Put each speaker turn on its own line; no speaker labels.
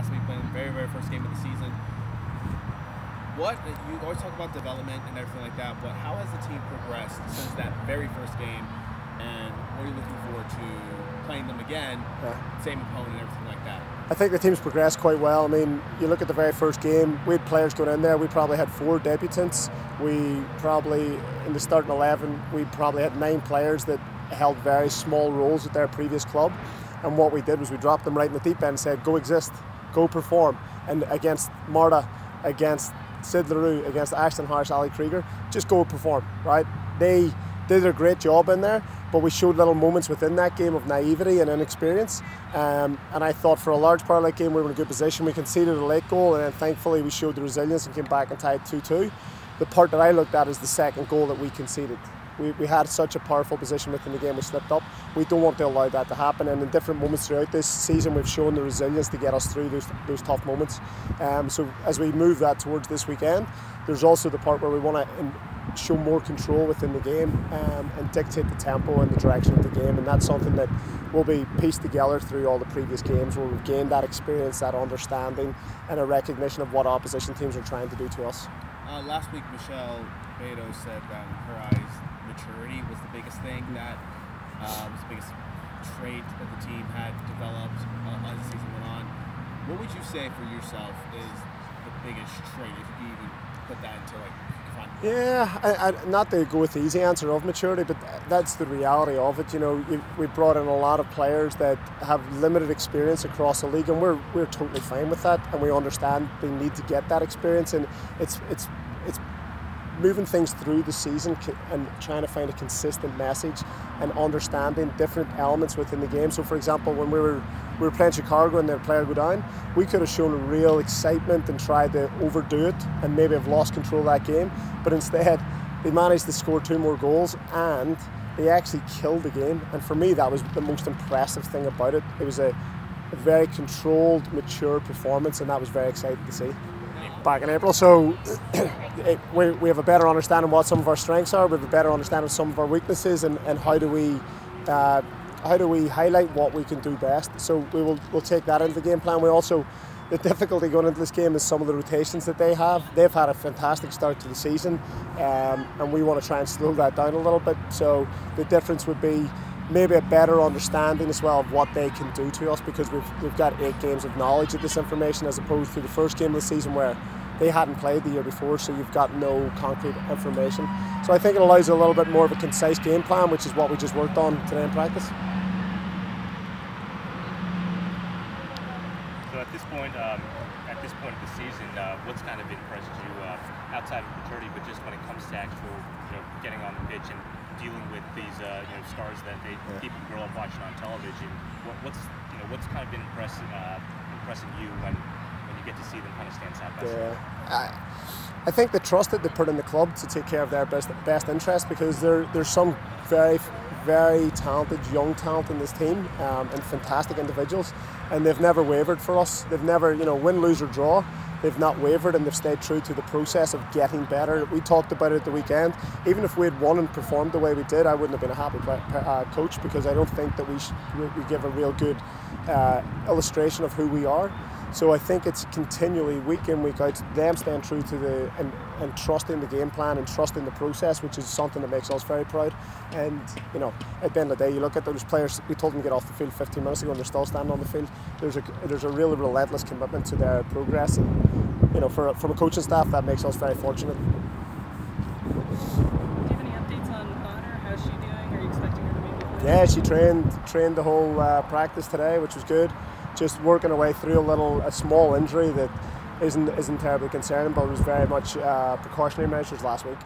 last week, playing the very first game of the season. What you always talk about development and everything like that, but how has the team progressed since that very first game? And what are you looking forward to playing them again? Same opponent and everything like that.
I think the team's progressed quite well. I mean, you look at the very first game, we had players going in there. We probably had 4 debutants. We probably, in the starting 11, we probably had 9 players that held very small roles at their previous club. And what we did was we dropped them right in the deep end and said, go exist, go perform. And against Marta, against Sid LaRue, against Ashton Harris, Ali Krieger, just go perform, right? They did a great job in there, but we showed little moments within that game of naivety and inexperience. And I thought for a large part of that game we were in a good position. We conceded a late goal, and then thankfully we showed the resilience and came back and tied 2-2. The part that I looked at is the second goal that we conceded. We had such a powerful position within the game, we slipped up. We don't want to allow that to happen, and in different moments throughout this season we've shown the resilience to get us through those tough moments. So as we move that towards this weekend, there's also the part where we want to show more control within the game and dictate the tempo and the direction of the game, and that's something that will be pieced together through all the previous games where we've gained that experience, that understanding and a recognition of what opposition teams are trying to do to us.
Last week Michelle Beto said that in her eyes maturity was the biggest thing that was the biggest trait that the team had developed as the season went on. What would you say for yourself is the biggest trait, if you even put that into like fun?
Yeah, not to go with the easy answer of maturity, but that's the reality of it. You know, we brought in a lot of players that have limited experience across the league, and we're totally fine with that, and we understand they need to get that experience, and it's moving things through the season and trying to find a consistent message and understanding different elements within the game. So for example, when we were playing Chicago and the player go down, we could have shown a real excitement and tried to overdo it and maybe have lost control of that game, but instead they managed to score 2 more goals and they actually killed the game. And for me that was the most impressive thing about it. It was a very controlled, mature performance, and that was very exciting to see back in April. So we have a better understanding of what some of our strengths are, we have a better understanding of some of our weaknesses, and how do we highlight what we can do best. So we'll take that into the game plan. We also, the difficulty going into this game is some of the rotations that they have. They've had a fantastic start to the season, and we want to try and slow that down a little bit. So the difference would be maybe a better understanding as well of what they can do to us, because we've got 8 games of knowledge of this information, as opposed to the first game of the season where they hadn't played the year before, so you've got no concrete information. So I think it allows a little bit more of a concise game plan, which is what we just worked on today in practice.
So at this point of the season, what's kind of impressed you outside of maturity, but just when it comes to actual, getting on the pitch and dealing with these stars that they keep you grow up watching on television? What's kind of been impressing you when you get to see them kind of stand side by side?
I think the trust that they put in the club to take care of their best interest, because there's some very talented young talent in this team, and fantastic individuals, and they've never wavered for us. They've never, win, lose or draw, they've not wavered, and they've stayed true to the process of getting better. We talked about it at the weekend. Even if we had won and performed the way we did, I wouldn't have been a happy coach, because I don't think that we give a real good illustration of who we are. So I think it's continually, week in, week out, them staying true to and trusting the game plan and trusting the process, which is something that makes us very proud. And at the end of the day, you look at those players, we told them to get off the field 15 minutes ago and they're still standing on the field. There's a really relentless commitment to their progress, and from a coaching staff, that makes us very fortunate.
Do you have any updates on Bonner? How's she doing? Are you expecting her to maybe play?
Yeah, she trained the whole practice today, which was good. Just working her way through a small injury that isn't terribly concerning, but it was very much precautionary measures last week.